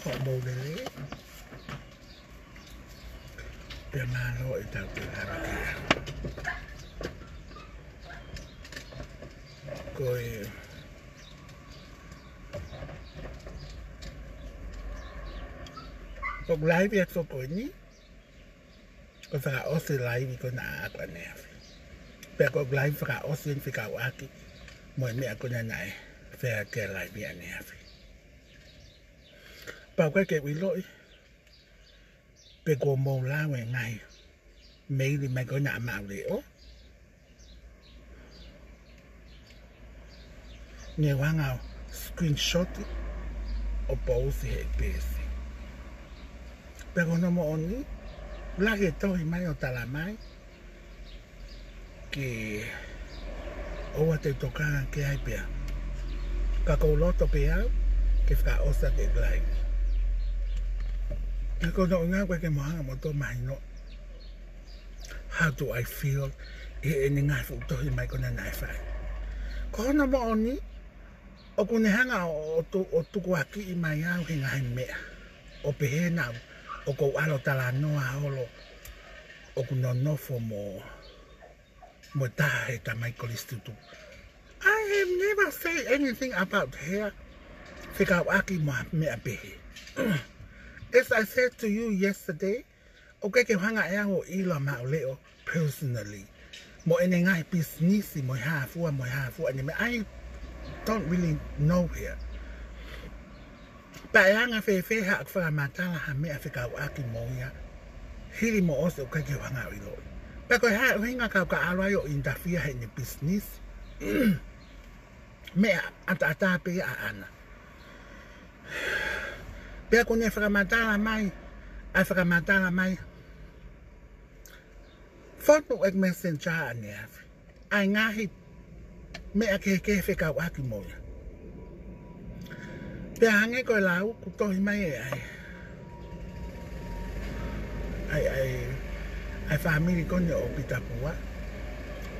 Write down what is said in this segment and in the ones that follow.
Họ bầu đấy. Để mà lội tao tự làm kìa. Rồi Pag live at so po ni, kung sa osi live ko na ako na. Pero kung live ka osi fika waki, mo mi ako na na fair ke live ya na. Pag ka ke wiloi, pero mo la we ngai, may di may ko na maulio. Ni wanga screenshot o post he pesi. Pero no mo oni, lagi to himay o talamay, que o te tocan que hay pia. Kakoloto pia, que fa osa de glide. Ako no nga que mo hanga mo to mai no. How do I feel? Ni nga fu to himay ko na naifai. Ko no mo oni, o kune hanga o tu kuaki imay au hinga himea. O pehe na o ko alo tala noa holo o kuno nofo mo tahe ta Michael Institute. I have never said anything about hair. Fika aki mo me apehe. As I said to you yesterday, o ke hanga e ho ilo ma leo personally. Mo ene ngai business mo hafu and I don't really know here. Paianga fe hak fra matala ha me afika aki moya. Hiri mo ose o kake wanga ilo. Pero ha hinga ka arayo interfere in the business. Me ata pe ana. Pero kune fra matala mai, afra matala mai. Foto ek messenger ane afi. Ai ngahi me ake fika aki moya. Pe hange ko lau ku to mai ai family ko ne o pitapua.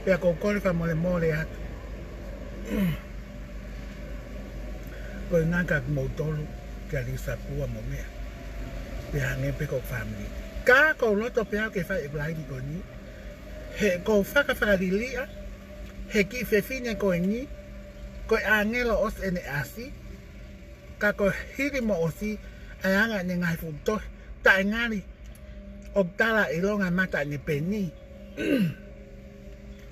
Pe ko ko fa mole at. Ko ngaka mo tolu ke ali sapua mo me. Pe hange pe ko family. Ka ko lo to pe ke fa live ko ni. He ko fa ka lilia. He ki fe fine ko ni. Ko angelo os ene asi. Kako hiri mo osi ayanga ni ngai futo ta ngani ogtala ilonga mata ni peni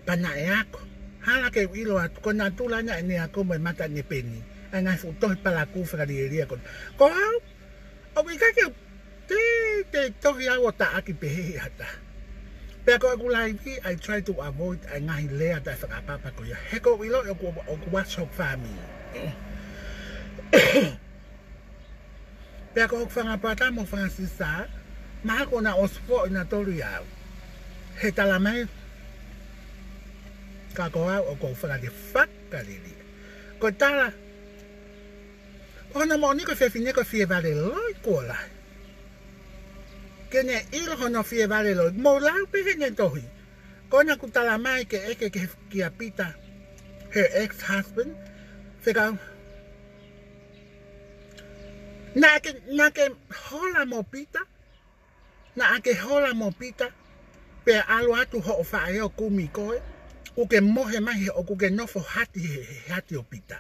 pana yako hala ke ilo at ko natulanya ni ako may mata ni peni ngai futo pala ku fra diria ko obiga ke te to ya wota aki pehe hata pero ko live I try to avoid ngai lea ta fra papa ko ya heko ilo ko watch of family. Pero kung fangapata mo Francisa, mahal ko na ospo na toluyao. Hetalamay kakoa o kung fanga de fak kalili. Kung tala, kung naman ko fefine ko fie vale loy kola. Kene ilo ko no fie vale loy, mo lang peke tohi. Kung na kutalamay ke eke kiapita her ex-husband, fika na ke hola mopita na ke hola mopita pe alo atu ho fa yo kumi ko u ke mohe mai o ku ke no fo hati opita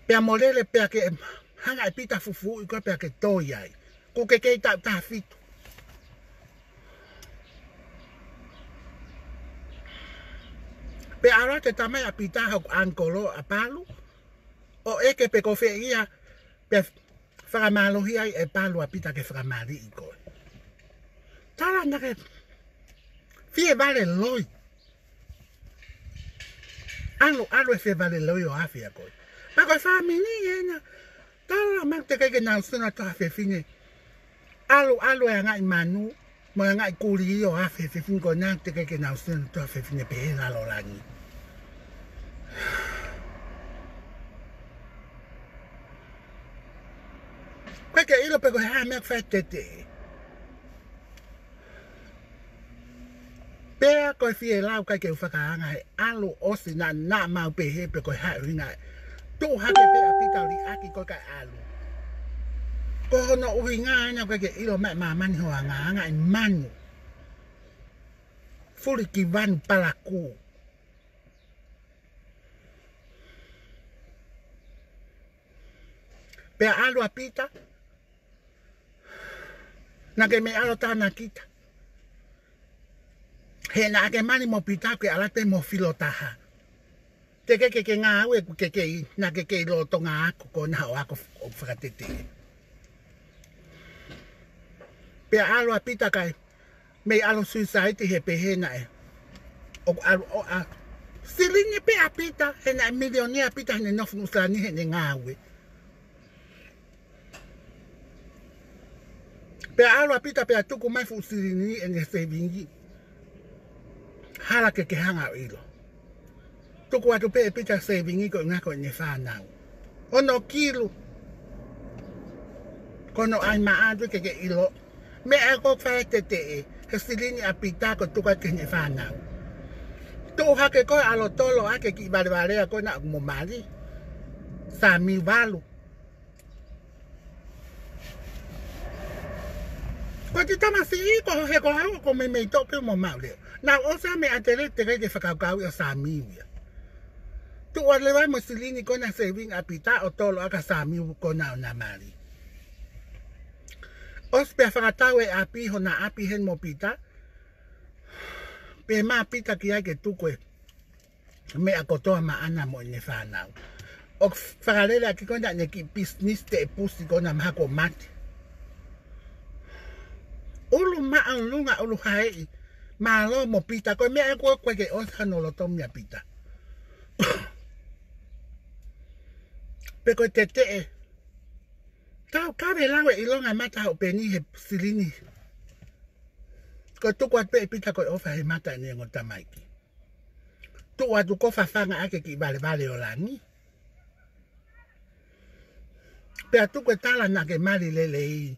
pe amolele pe ke hanga pita fufu ko pe ke toyai ku ke ta fitu pe ara te tamai apita ho ankolo apalu o eke pe ko fe ia pe framalogía e palo apita que framari iko. Tala nake fie vale loy. Alo e fie vale loy o afia ko. Pa ko family ena. Tala mak te ke na suna to afi fine. Alo e ngai manu, mo ngai kuri o afi fine ko na te ke na suna to afi fine pe la lo lani. Que ilo pego ha me fetete. Pe ko fie lau ka ke fa ka nga alo osina na ma pe he pe ko ha ringa. Tu ha ke pe apita li aki ko ka alo. Ko no uhinga na ke ilo mai mamani ho anga I manu. Fuli ki van palaku. Pe alo apita. Na ke me alo tana kita. He na ke mani mo pita ke alate mo filo taha. Te ke ngā aue ku ke na ke lo tonga ako ko na o ako o whakatete. Pe alo apita kai me alo suicide he pe he na e. O silingi pe apita he na milioni apita he nofu nuslani he ngā aue. Pe alo apita pe atuku mai fu silingi e ne savingi. Hala ke hanga o ilo. Tuku atu pe pita savingi ko ngako ne whanau. Ono kilu. Kono ai maadu ke ilo. Me ako whaete te e. He silingi apita ko tuku ke ne whanau. Tu hake koe alo tolo ake ki baribarea koe na umomari. Sa mi walu. Ko ti tamasi ko he ko hao ko me tope mo maule. Na osa me atere te ke whakaukau o sa miwia. Tu walewa mo silini ko na saving apita o tolo aka sa miwu ko na o na mari. Os pe whakatau e api ho na api hen mo pita. Pe ma pita ki ai ke tukwe. Me akotoa maana mo ne whanau. O whakarela ki kona ne ki business te pusi kona mahako mati. Ulu maan lunga ulu haei. Malo mo pita ko me ako kweke osa no lo tomia pita. Peko te e. Tau kabe lawe ilonga mata o peni he silini. Ko tuku at pe pita ko ofa he mata ni ngota maiki. Tu watu ko fafanga ake ki vale o lani. Pe atuku tala na ke mali lele.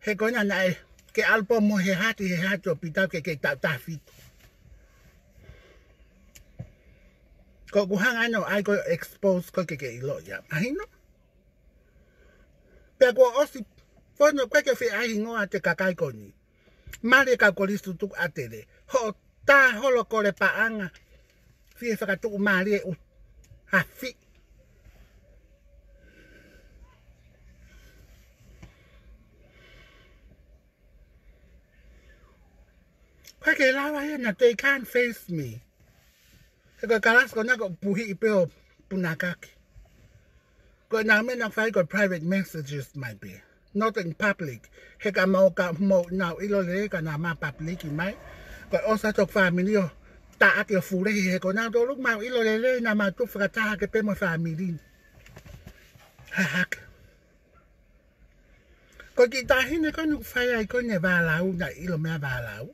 He kona na e. Ke alpo mo he hati o pita ke ta fito. Ko kuhanga no ai ko expose ko ke ilo ya. Mahino? Pe ko osi fono kweke fi ai ngoa te kakai koni. Mare ka kolistu tuk atere. Ho ta holo kore paanga. Fi whakatuku mare u hafi. Kweke lawa ya na they can't face me. Ko kalas ko na ko puhi ipeo punakaki. Ko na me na fai ko private messages might be. Not in public. He ka mo na ilo le ka na ma public mai. Ko osa tok family o ta ati o fure he ko na do luk ma ilo le na ma tu frata ke pe mo family. Hak. Ko ki ta hine ko nu fai ai ko ne ba lau na ilo me ba lau.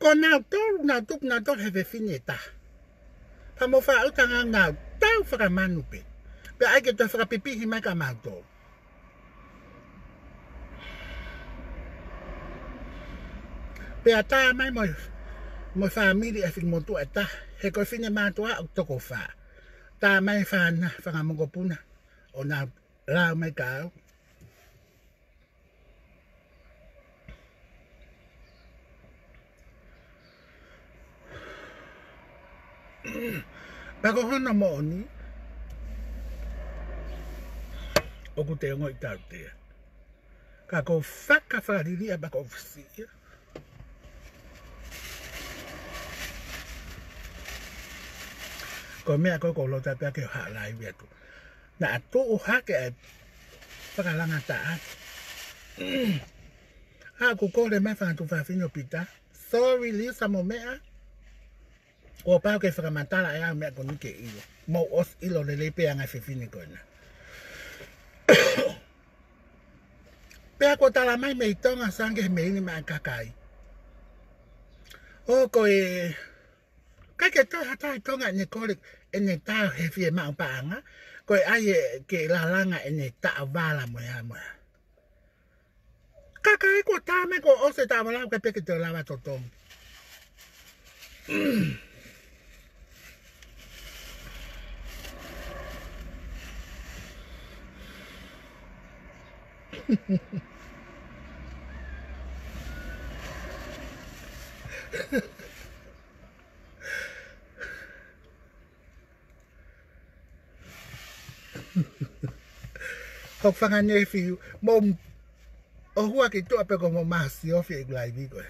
Ko na to he finita. Pa mo fa utanga na tau fra manupe. Pe ai ke to fra pipi hi mai ka mato. Pe ata mai mo family e mo tu ata he ko fine mato a to ko fa. Ta mai fa na fra mo ko puna. O na la mai ka. Bako hona mo ni. O ku te ngoi tau te. Ka ko whakawhariri a bako fisia. Ko mea ko lota pia ke halai wetu. Na atu o hake e whakalanga ta ati. Aku kore mai whangatu whawhinyo pita. Sorry Lisa mo mea. O pau ke whakamantara e au mea ko nike ilo. Mo os ilo le lepe anga whiwhini kona. Pea ko tala mai mei tonga sange me ini mai kakai. O ko e... Kai ke toha tai tonga ne kore e ne tau he fie mau paanga. Ko e ai ke lalanga e ne tau wala moya moya. Kakai ko tame ko ose tau wala ke peke te lawa totong. học phang anh ấy phiêu mồm ở hoa cái chỗ bây giờ mà xíu phiêu lại đi rồi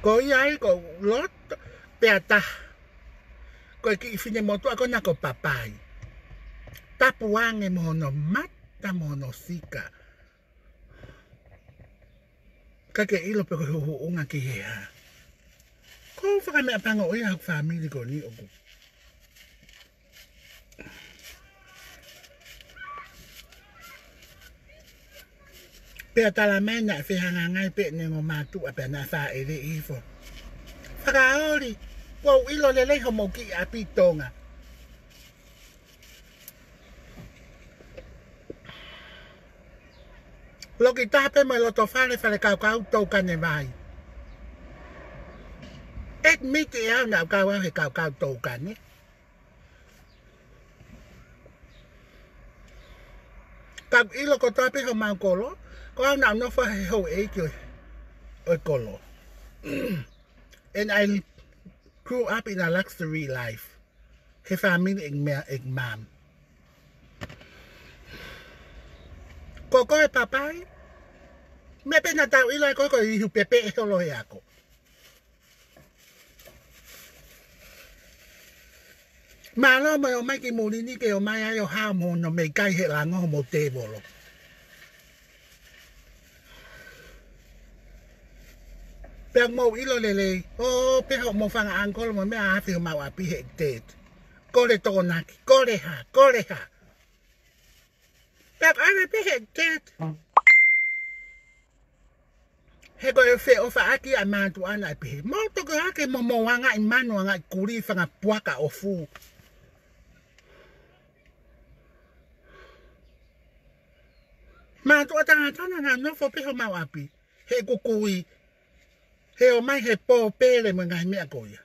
có ai có lót bè ta có cái phi nhân một tuổi có nhà có bà bài ta buang em hồ nó mắt ta hồ nó xí cả cái ý là bây giờ hồ ngã cái hà có phải mẹ bằng ngồi học phàm đi còn đi ông bè ta là mẹ nhảy phi hàng ngay bè này mà tụ bè này phải ở đây ý phô phải cái đi wow ý lo lấy không một cái áp bị tông à lo cái ta bên mà lo tàu pha này phải cao cao tàuกันในvai ít mấy cái áo nào cao phải cao cao tàuกันnhéกับý lo có ta bên không mang cổ lo có áo nào nó phải hậu ấy rồi ở cổ lo and I grew up in a luxury life cái family anh mẹ anh mom có cái papa mẹ bên nhà tao ý lại có cái hiểu bể bể theo lời à cô mà nó mà mấy cái mùi này cái mà ai có hao mùi nó mấy cái hệ là ngon một tê bộ rồi bèn mùi ý lời lề ô bé học một phần ăn có mà mấy ai phải màu à bị hệ tê có lẽ to nát có lẽ hả bèn ai bị hệ tê hệ cái phê ở phải cái anh mang tụi anh lại bị mà tôi cái mò anh anh mang anh cú đi phần bua cả ở phu mà tụi ta là nó phải biết màu à bị hệ của cùi hệ ở mai hệ bò bêเลยมึงไงแม่กูอ่ะ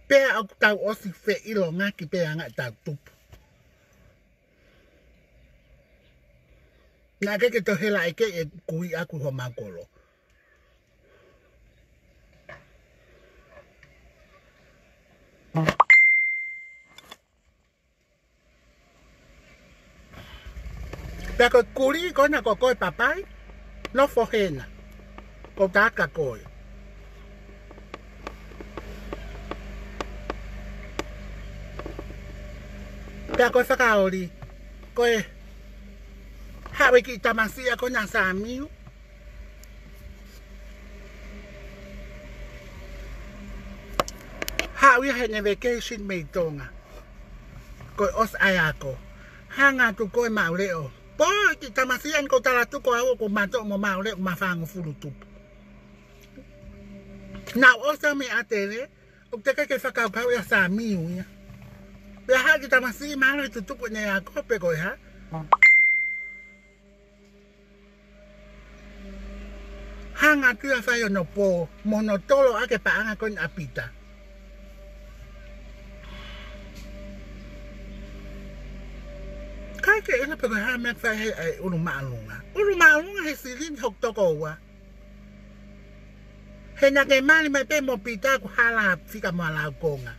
เป้เอาเตาออสิเฟอีหลงอ่ะกี่เป้อ่ะเตาตุบน่าก็ตัวเฮลัยก็เอ็กุยอากุหัวมังกรแต่ก็กุยก็น่ะก็ก้อยป้าป้ายน้องฟอเฮนอ่ะก็ตากะก้อยแต่ก็สักเอาดิก็หาไปกิจมาเสียก็ยังสามีหาวิหารในเวกชินไม่ตรงอ่ะก็ออสไออาโกห้างานตุกอยมาเร็วป้อกิจมาเสียนก็ตลาดตุกอยก็มาโตมาเร็วมาฟังฟูรุตุบน่าออสไม่อาเตเลยอุตส่าห์แค่ฟังเขาอย่างสามีอยู่เนี่ยไปหากิจมาเสียมาเลยตุกเนี่ยก็ไปก่อยฮะห้างานที่เราใช้โนโปโมโนโตโลอาเกปะงานคนอาปิตาใครเกิดอะไรไปห้างแม็กไฟให้อุลุมาลุงอ่ะอุลุมาลุงให้ซีรีส์6ตัวกูอ่ะเห็นนักเกมมาเลยไม่เป็นโมปิตากูฮาลาฟิกามาลาโกงอ่ะ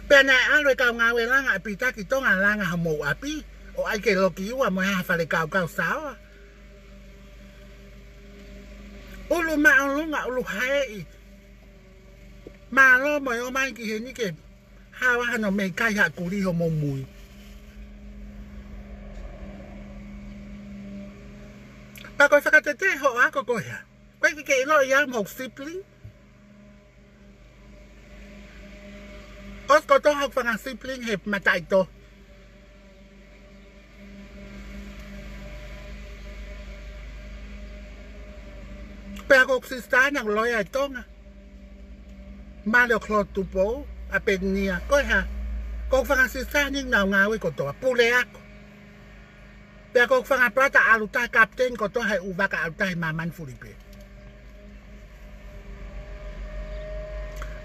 เป็นไงอ่ะเลยกาวงานเวลางานปิตากี่ต้องงานล่างอ่ะโมอาปีโอ้ไอเกลโลกี้ว่ามาหาฟาเลกาวสาวอ่ะอุลุมาลุงอ่ะอุลุให้มาล้อมอยมากี่เห็นนี่เก็บหาว่าขนมเมกาอยากกูดีหัวมมุยปากก็สักเจ๊หัวก็ก็อย่าไปกี่เกลอยยาม60ลิงออสก็ต้องหักฟัง10ลิงเห็บมาใจโตแปลกอกซิสตาอย่างลอยไอ้ต้องอะมาเดี๋ยวคลอตุโปอะเป็นเนี่ยก็ฮะกอกฟังซิสตายิ่งหนาวงาไว้ก่อนตัวปูเล็กแปลกอกฟังปลาตาอาลุตากับเต้นก็ต้องให้อุบากาอาลุตามามันฟูริเ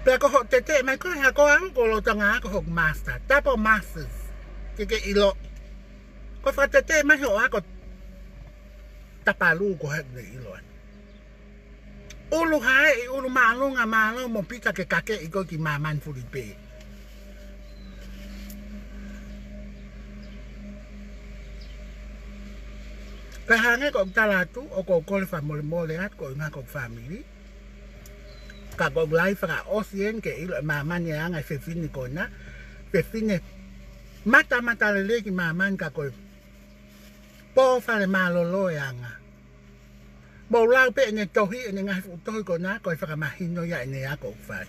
ป Pero ko tete mai ko ha ko ang ko lo tanga ko master. Double masters. Que ilo. Ko fa tete mai ho ako tapalu ko ha de ilo. Ulu hai ulu malu nga malu mo pika ke kake iko ki maman Filipe. Kahange ko talatu o ko ko le famole at ko nga ko family. Ka ko life ka osien ke ilo maman ya nga fefini ko na. Fefine mata le ki maman ka ko. Po fa le malolo ya nga. Bo lao pe ne tohi ne nga fu tohi ko na ko fa mahino ya ne ya ko fa.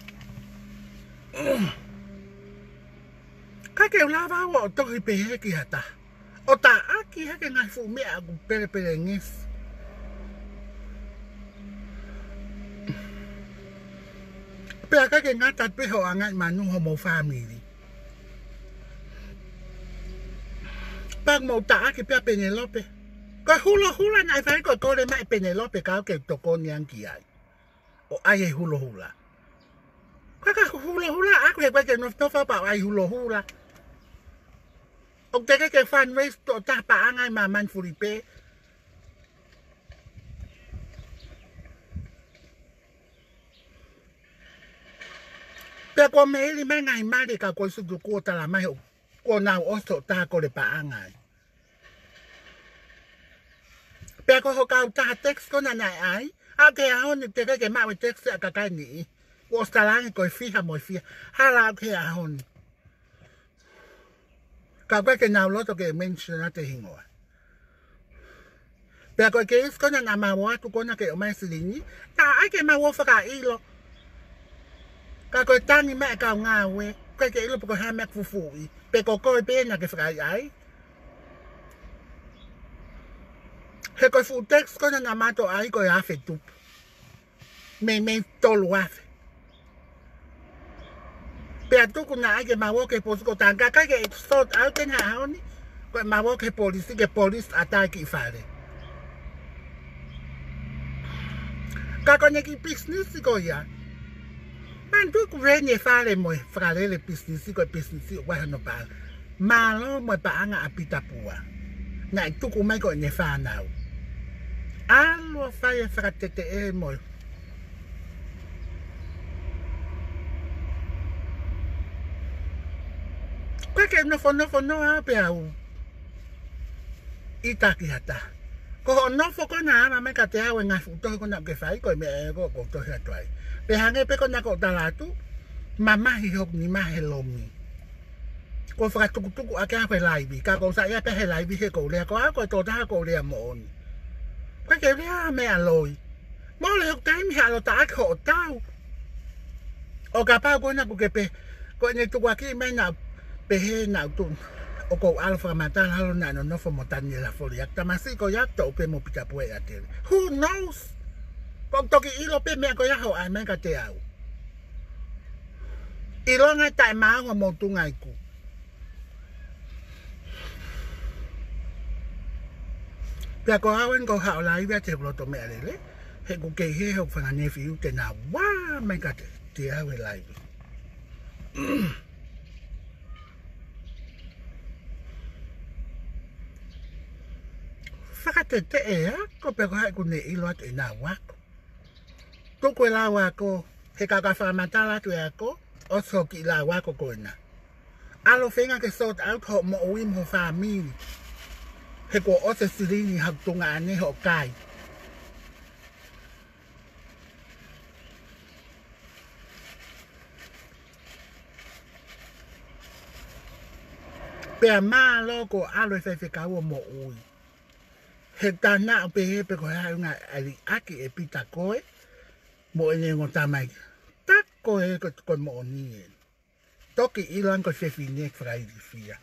Ka ke lava wo tohi pe ki hata. O ta aki ha ke nga fu me a ku pere ngis. Pe ka ke nga tat pe ho anga manu homo family. Pag mo ta aki pe Penelope. Ko hula na fa ko le mai Penelope ka ke to ko niang ki ai. O ai hula. Ka hula aku he ke no fa pa ai hula. O te ke fan race to ta pa angai maman Filipe. Pe ko me li mai ngai mari ka ko su ko ta la mai ko na o so ta ko le pa angai. Pe ko ho ka ta text ko na nai ai. A ke a hon te ke ma we text ka ka ni. Ko sta lang ko fi ha mo fi. Ha la ke a hon. Ka ke na lo to ke mention na te hingo. Pe ko ke is ko na ma wa tu ko na ke o mai silini. Ta ai ke ma wo fa ka ilo. Ka ko tani me ka nga we. Ka ke ilo ko ha me fufu. Pe ko pe na ke fa ai. He ko fu text ko na mato ai ko ya fe tu. Me tolu afe. Pe atu kuna ai ke mawo ke pos ko tanga ka ke sort out en haoni. Ko mawo ke police ataki fare. Ka ko ne ki business ko ya. Man tu ku rene fare mo frale le business wa no pa. Malo mo pa anga apita pua. Na tu ku mai ko ne fa now. Allo fai fratete e mo. Kweke no fono ape au. Itaki hata. Ko no fo ko na ma ka te au nga futo ko na ke fai ko me ko to ha twai. Pe hange pe ko na ko talatu. Mama hi hok ni ma helomi. Ko fra tuku aka pe live ka ko sa ya pe he live he ko le ko to ta ko le mo on. Kweke le me aloi. Mo le hok time ha lo ta ko tau. O ka pa ko na ku ke pe ko ne tu wa ki me na pehe na tu o ko alfa mata halo na no fo motani la folia tamasi ko ya to pe mo pita pue ate who knows ko to ki ilo pe me ko ya ho ai me ka te au ilo nga tai ma ngo mo tu ngai ku pe ko awen ko ha la ibe te blo to me ale he ku ke he ho fa ne fi te na wa me ka te au la ibe Fakate te ea, ko pe ko hai kune ilo atu ina wako. Tuku la wako, he kaka whamatala tu ea ko, o so ki la wako ko ina. Alo whenga ke sort out ho mo uim ho whamiri. He ko o se sirini hak tunga ane ho kai. Pea maa loko alo e whewhekau mo ui. He tana o pe ko ha nga ali aki e pita koe mo ene ngo tamai tak ko e ko mo ni toki ilan ko se fine frai di fia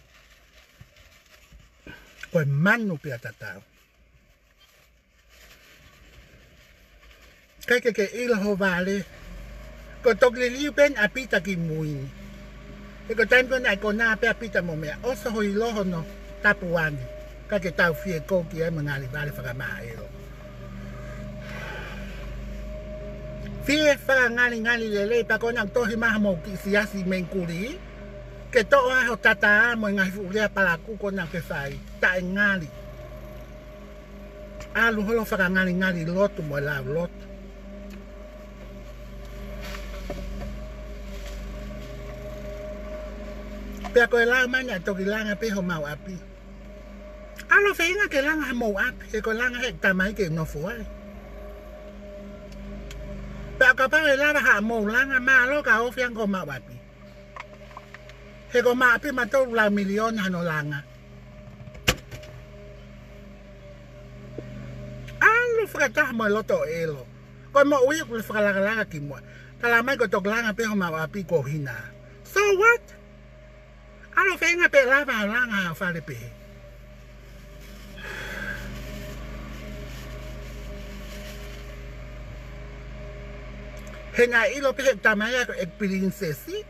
ko manu pe tata ke il ho vale ko toki li ben a pita ki mui e ko tan ko na ko na pe a pita mo me o so ho ilo no tapuani Kake tau fie koki e mga li vale whakamaero. Fie whaka ngani lele pa kona tohi maha mo ki siasi menkuri. Ke toa ho tata mo ngai fuulea palaku kona ke whai. Ta e ngani. Alu holo whaka ngani lotu mo lau lotu. Pea koe lau mani a toki langa pe ho mau api. Alo whainga ke langa ha mau api. Ke koe langa he tamai ke nofo ai. Pea ka pare lava ha mau langa maa lo ka ofiang ko mau api. He ko maa api matou la milion hano langa. Alo whakataha mo loto elo. Koe mo ui kule whakalanga ki mua. Talamai ko tok langa pe ho mau api ko hina. So what? Alo whainga pe lava ha langa ha whare pehe. He ngā ilo pehe tamaya ko ek prinsesi.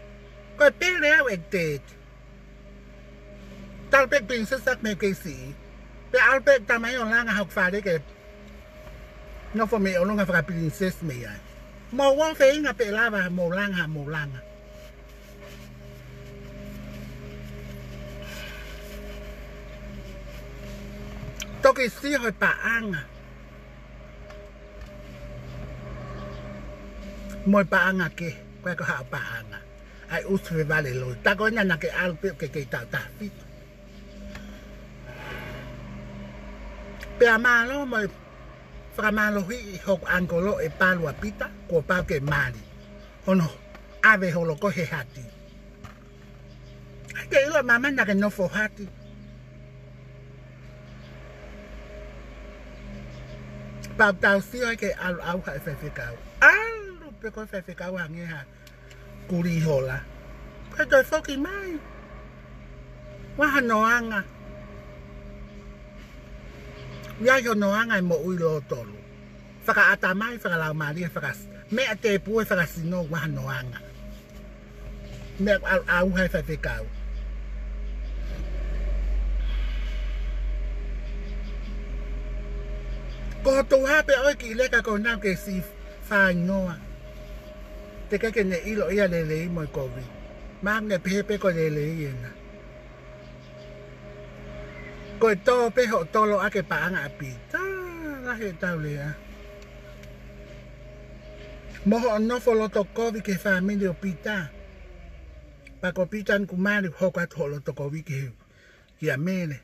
Ko e pere au ek tet. Tal pek prinsesak me keisi. Pe al pek tamaya o langa hau whare ke. No fo me olonga whaka prinses me ai. Mo wong whainga pe lava mo langa. Toki si hoi paanga. Moi paanga ke, koe ko hao paanga. Ai uswe vale loi. Tako ina ke alpe ke tau tawhit. Pea malo moi whakamalo hui hoku angolo e palua pita, ko pau ke mali. Ono, ave holo ko he hati. Ke ilo mama na ke nofo hati. Pau tau si hoi ke alu au ha e whewhikau. Alu pe ko whewhikau hangi ha kuri hola. Koe toi whoki mai. Waha noanga. Iai ho noanga e mo ui lo tolu. Whaka ata mai, whaka lau maria, whaka mea te pue whaka sino waha noanga. Mea au ha e whewhikau. Ko tu hape oi ki leka ko nau ke si whai noa. Te keke ne ilo ia lelei moi kovi. Maa ne pepe ko lelei ena. Ko e tō peho tolo ake paanga api. Tā, rahe tau lea. Moho o nofo loto kovi ke whamili o pita. Pa ko pitan kumari hoko atu ho loto kovi ke kia mele.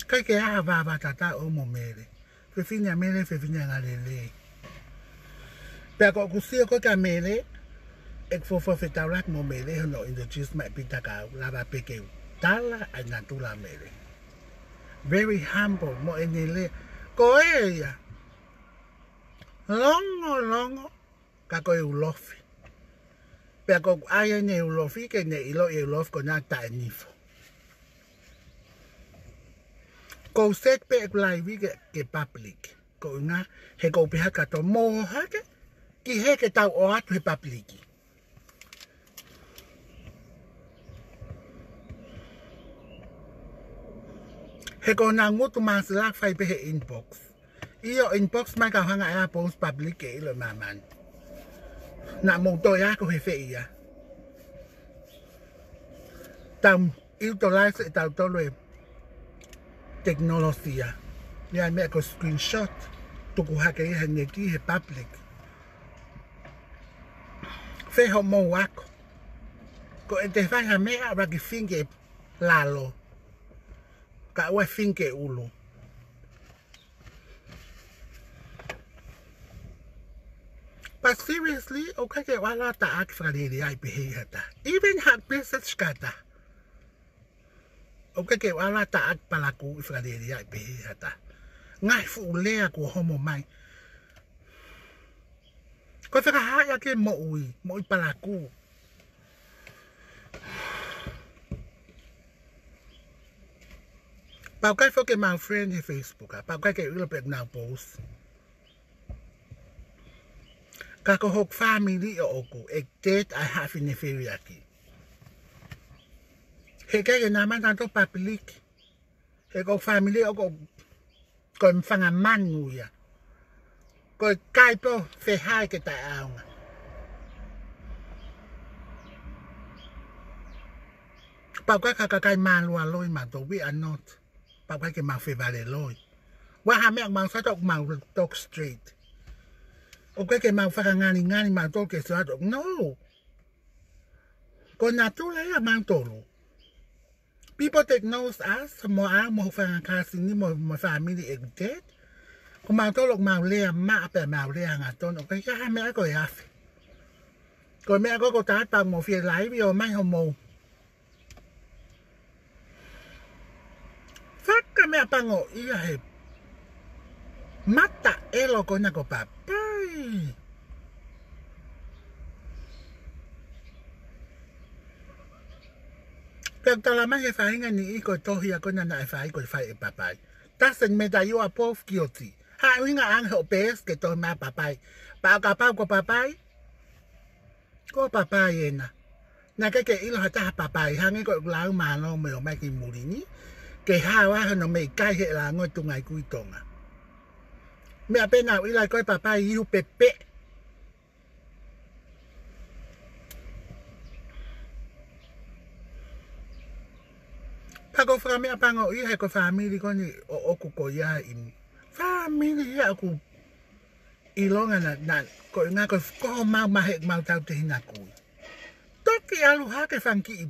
Kai ke aha vava tata o mo mele. Whiwhinia mele, whiwhinia ngā lele. Pea ko kusio ko ka mele. Ek fofo whetaurak mo mele. Hono introduce mai pita kau. Lava peke tala ai ngā tula mele. Very humble mo enele. Ko eia. Longo. Ka ko e ulofi. Pea ko aia ne ulofi ke ne ilo e ulofi ko nā tae nifo. Ko set pe ek laivi ke public. Ko ngā he ko piha kato moho hake. Ki he ke tau o atu he publiki. He ko ngā ngutu māsila whai pe he inbox. Iyo inbox mai ka hanga ea post public ke ilo maman. Nā mōtoi ako he whea. Tau ilto laisa e tau tolo e teknologia. Ia mea ko screenshot. Tuku hake he neki he public. Wheho mō wako. Ko e te whaiha mea raki finge lalo. Ka ua finge ulu. But seriously, okay ke wala ta ak whakarere ai pehe hata. Even hak message kata. Okay ke wala ta ak palaku whakarere ai pehe hata. Ngai fu lea ko homo mai. Ko whakahaya ke mo ui palaku. Pau kai whoke mau friend he Facebook. Pau kai ke ilo pek nau post. Ka ko hok family o oku. Ek tet ai hafi ne whiri aki. He kai ke nama tanto public. He ko family o ko ko mwhanga manu ia. ko kai po fe hai ke ta aunga pa ka kai ma lua loi ma to we are not pa ka ke ma fe vale loi wa ha me ma sa tok ma tok straight o ke ma fa ngani ma to ke sa tok no ko na tu la ya ma to lo people take knows us mo a mo fa ka sini mo family e dead ko ma to lo ma le ma pe ma le nga to no ke ya me ko ya ko me ko ta pa mo fi lai bi o mai ho mo Faka me apango ia he mata elo kona ko papai. Pero talama he fainga ni iko tohia kona na e fai ko fai e papai. Tasen me da you are both guilty. Ha winga ang ho pes ke to ma papai. Pa ka pa ko papai. Ko papai ena. Na ke ilo hata papai hangi ko lau ma no me o mai ki murini. Ke hawa no me kai he la ngoi tungai kui tonga. Me apena ila koi papai iu pepe. Pako fra me apango i he ko family ko ni o oku ko ya in. Family ya ku ilonga na ko nga ko ma he ma tau te hina ku. Toki alu ha ke fanki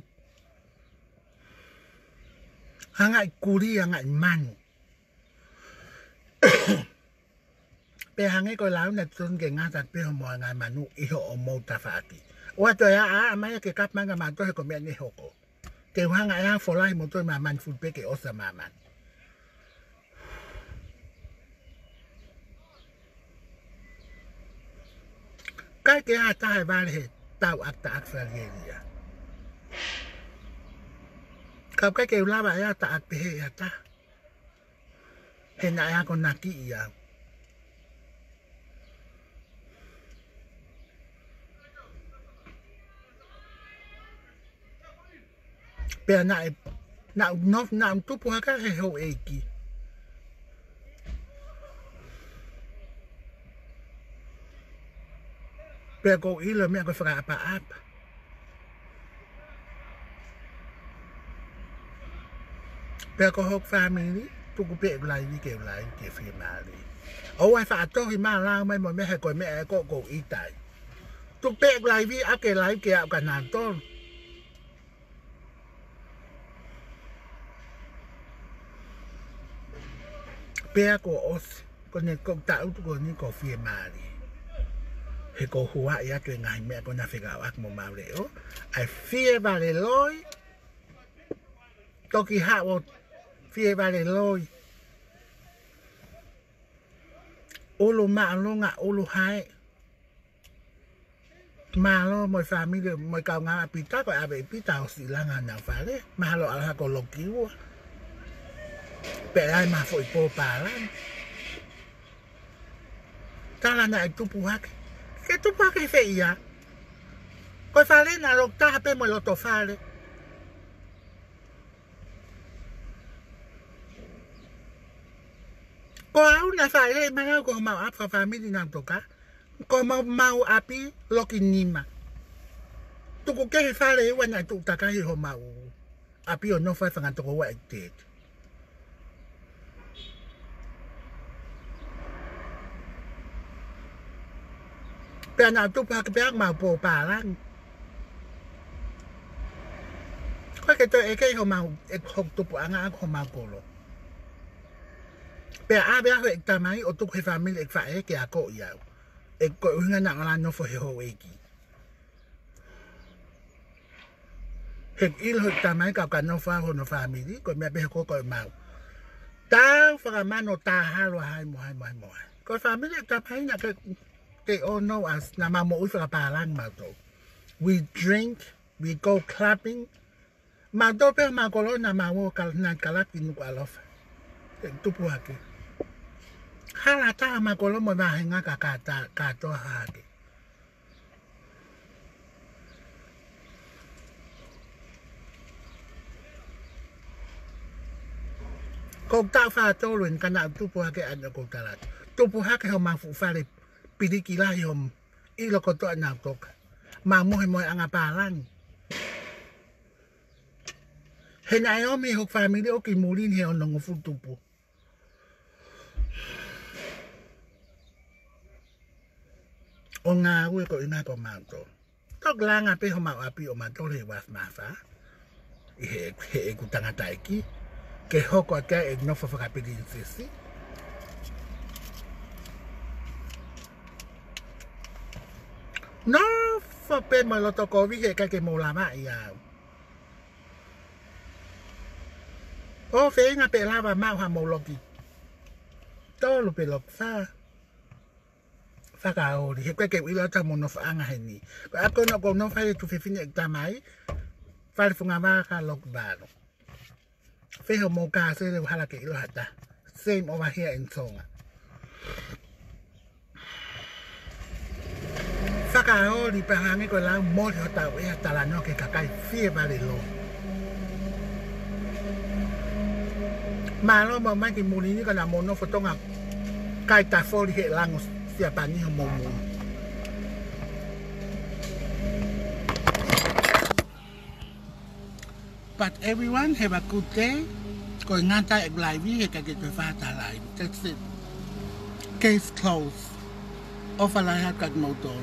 hangai kuri hangai manu. Pe hangai ko lau na tun ke ngata pe mo ngai manu iho o mo tafaki. Wa to ya a mai ke kap manga ma to ko me ni hoko. Ke hangai ha for life mo to ma man food pe ke osa maman. Kai ke ha ta ba le tau akta aksa ya. Kau kai ke ula ba ya ta akpe ya ta. He na ya ko naki ya. Pe na no tu pu ka he ho eki. Pe ko ilo me ko fra apa apa. Pe ko hok family tu ku pe lai ni ke lai ke fi mali. O wa fa to hi ma la mai mo me he ko me ko i tai. Tu pe lai vi a ke lai ke a ka nan to. Pe ko os ko ne ko ta u ko ni ko fi mali. He ko hua ia ke ngai me ko na figa ak mo ma le o. I fear vale loi. Toki ha o fie vale loi. Olo ma longa olo hai. Ma lo mo family mo ka nga pita ko abe pita o silanga na fale. Ma lo ala ko lokiwo. Pe ai ma foi po palan. Tala na tu puak. Ke tu puak e fe ia. Ko fale na lo ta pe mo lo to fale. Ko au na fale mana ko mau apa family nang toka. Ko mau api loki nima. Tu ko ke fale wana tu taka hi ho mau. Api o no fa fanga to wa tet. Pe na tu pa ke mau po pa lang. Ko ke to e ke ho mau e hok tu po anga ho mau ko lo. Pe a be a ho tamai o tu ke family e fa e ke a ko ia. E ko unga na ngala no fo he ho eki. He il ho tamai ka ka no fa ho no family ko me be ko mau. Ta fa mano ta halo hai mo. Ko family tamai na ke they all know us na mamo u fa pa lang ma to. We drink, we go clubbing. Ma do pe ma ko lo na ma wo ka na kala pinu ko alof. Tu pu hake. Hala ta ma ko lo mo na hinga ka to hake. Ko ta fa to luen kana tu pu hake an ko ta la. Tu pu hake ho ma fu fa le Pirikila yom. Ilo ko to anatok. Mamuhay mo ang apalan. Henayo mi hok family o kimulin he on ng futupo. O nga uwi ko ina ko manto. Tok lang api ho api o manto le was masa. He kutanga taiki. Que hoko ka no fo kapilin sisi. No, fa pe maloto ko vi que molama ya. O fe nga pe lava ma ha moloki. To lo pe lo fa. Fa ka o di que ilo ta mono fa nga heni. Ba ko no fa tu fe fini ta mai. Fa fu nga ma ka lok ba no. Fe ho mo ka se le hala ke ilo hata. Same over here in Tonga. Fakao di pahangi ko lang mo di hota we talano ke kakai fie vale lo. Malo mo mai ki mulini ka na mono fotonga kai ta foli he lang sia pani ho mo. But everyone have a good day. Ko ngata e live he ka get fa ta live. That's it. Case closed. Offer la ha kat motor.